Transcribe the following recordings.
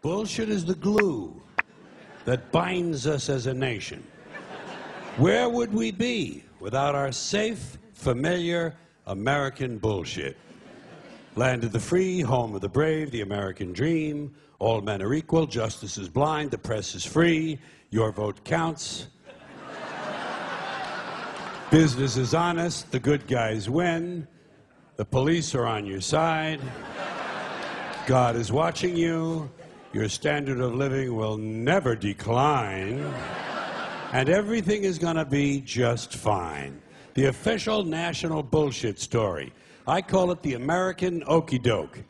Bullshit is the glue that binds us as a nation. Where would we be without our safe, familiar American bullshit? Land of the free, home of the brave, the American dream. All men are equal, justice is blind, the press is free, your vote counts. Business is honest, the good guys win, the police are on your side, God is watching you, your standard of living will never decline, and everything is gonna be just fine. The official national bullshit story. I call it the American okey doke.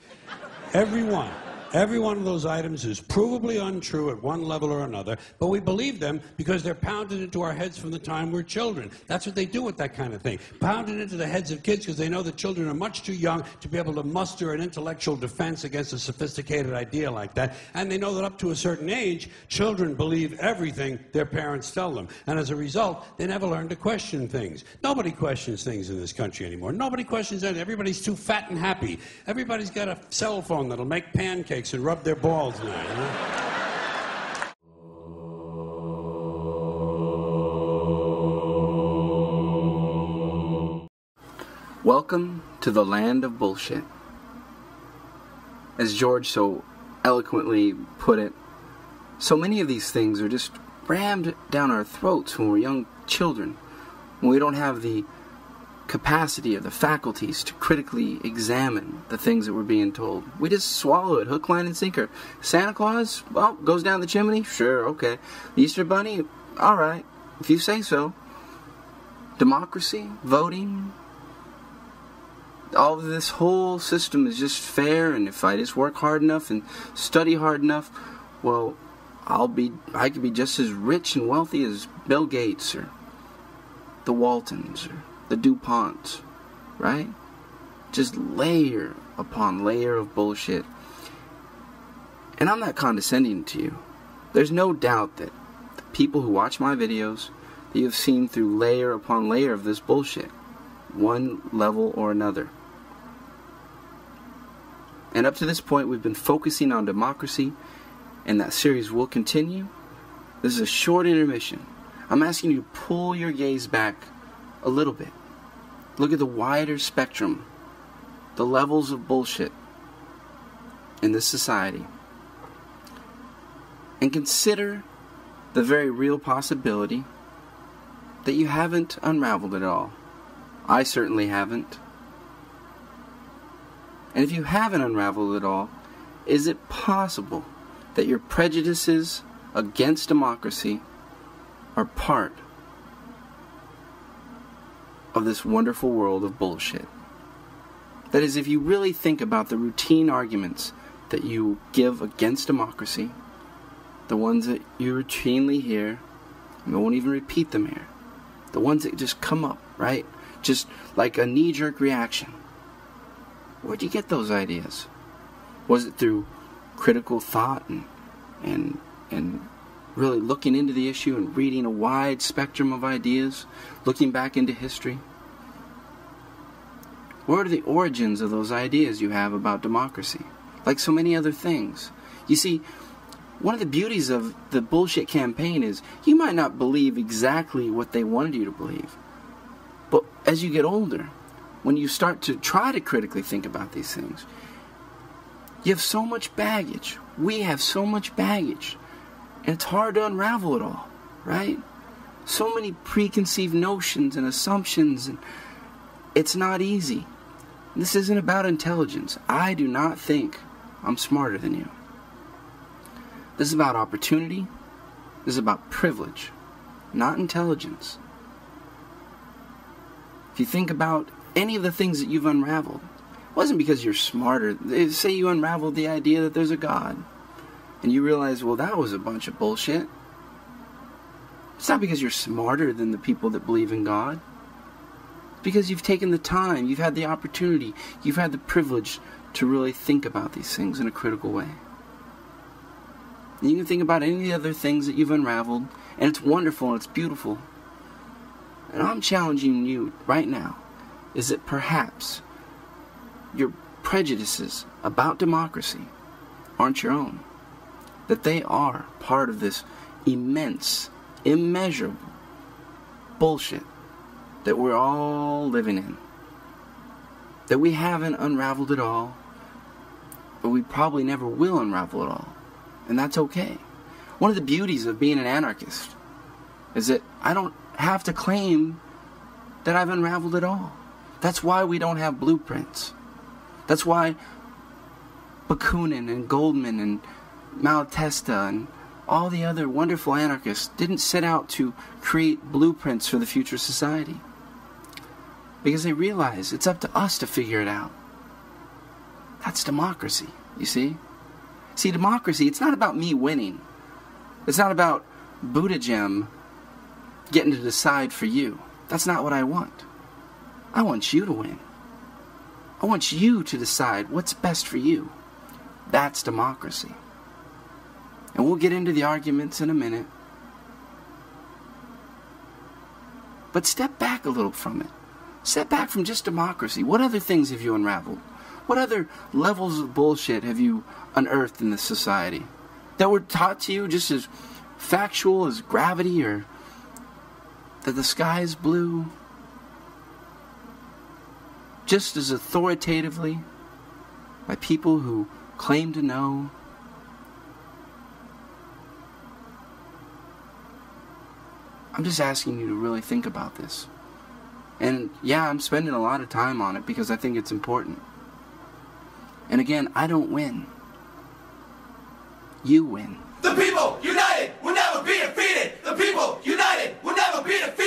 Every one of those items is provably untrue at one level or another, but we believe them because they're pounded into our heads from the time we're children. That's what they do with that kind of thing. Pounded into the heads of kids because they know that children are much too young to be able to muster an intellectual defense against a sophisticated idea like that. And they know that up to a certain age, children believe everything their parents tell them. And as a result, they never learn to question things. Nobody questions things in this country anymore. Nobody questions anything. Everybody's too fat and happy. Everybody's got a cell phone that'll make pancakes and rub their balls now, you know? Welcome to the land of bullshit. As George so eloquently put it, so many of these things are just rammed down our throats when we're young children, when we don't have the capacity or the faculties to critically examine the things that we're being told. We just swallow it, hook, line, and sinker. Santa Claus, well, goes down the chimney? Sure, okay. The Easter Bunny? All right, if you say so. Democracy, voting, all of this whole system is just fair, and if I just work hard enough and study hard enough, well, I could be just as rich and wealthy as Bill Gates or the Waltons or the DuPonts, right? Just layer upon layer of bullshit. And I'm not condescending to you. There's no doubt that the people who watch my videos, that you've seen through layer upon layer of this bullshit, one level or another. And up to this point, we've been focusing on democracy, and that series will continue. This is a short intermission. I'm asking you to pull your gaze back a little bit. Look at the wider spectrum, the levels of bullshit in this society, and consider the very real possibility that you haven't unraveled it all. I certainly haven't. And if you haven't unraveled it all, is it possible that your prejudices against democracy are part of this wonderful world of bullshit? That is, if you really think about the routine arguments that you give against democracy, the ones that you routinely hear, and I won't even repeat them here, the ones that just come up, right? Just like a knee-jerk reaction. Where'd you get those ideas? Was it through critical thought and really looking into the issue and reading a wide spectrum of ideas, looking back into history? Where are the origins of those ideas you have about democracy? Like so many other things. You see, one of the beauties of the bullshit campaign is you might not believe exactly what they wanted you to believe. But as you get older, when you start to try to critically think about these things, you have so much baggage. We have so much baggage. And it's hard to unravel it all, right? So many preconceived notions and assumptions, and it's not easy. This isn't about intelligence. I do not think I'm smarter than you. This is about opportunity. This is about privilege, not intelligence. If you think about any of the things that you've unraveled, it wasn't because you're smarter. Say you unraveled the idea that there's a God, and you realize, well, that was a bunch of bullshit. It's not because you're smarter than the people that believe in God. It's because you've taken the time, you've had the opportunity, you've had the privilege to really think about these things in a critical way. And you can think about any of the other things that you've unraveled, and it's wonderful and it's beautiful. And I'm challenging you right now, is that perhaps your prejudices about democracy aren't your own. that they are part of this immense, immeasurable bullshit that we're all living in. That we haven't unraveled it all, but we probably never will unravel it all. And that's okay. One of the beauties of being an anarchist is that I don't have to claim that I've unraveled it all. That's why we don't have blueprints. That's why Bakunin and Goldman and Malatesta and all the other wonderful anarchists didn't set out to create blueprints for the future society. Because they realize it's up to us to figure it out. That's democracy, you see? See, democracy, it's not about me winning. It's not about Buttigieg getting to decide for you. That's not what I want. I want you to win. I want you to decide what's best for you. That's democracy. And we'll get into the arguments in a minute. But step back a little from it. Step back from just democracy. What other things have you unraveled? What other levels of bullshit have you unearthed in this society that were taught to you just as factual as gravity, or that the sky is blue, just as authoritatively by people who claim to know? I'm just asking you to really think about this. And yeah, I'm spending a lot of time on it because I think it's important. And again, I don't win. You win. The people united will never be defeated. The people united will never be defeated.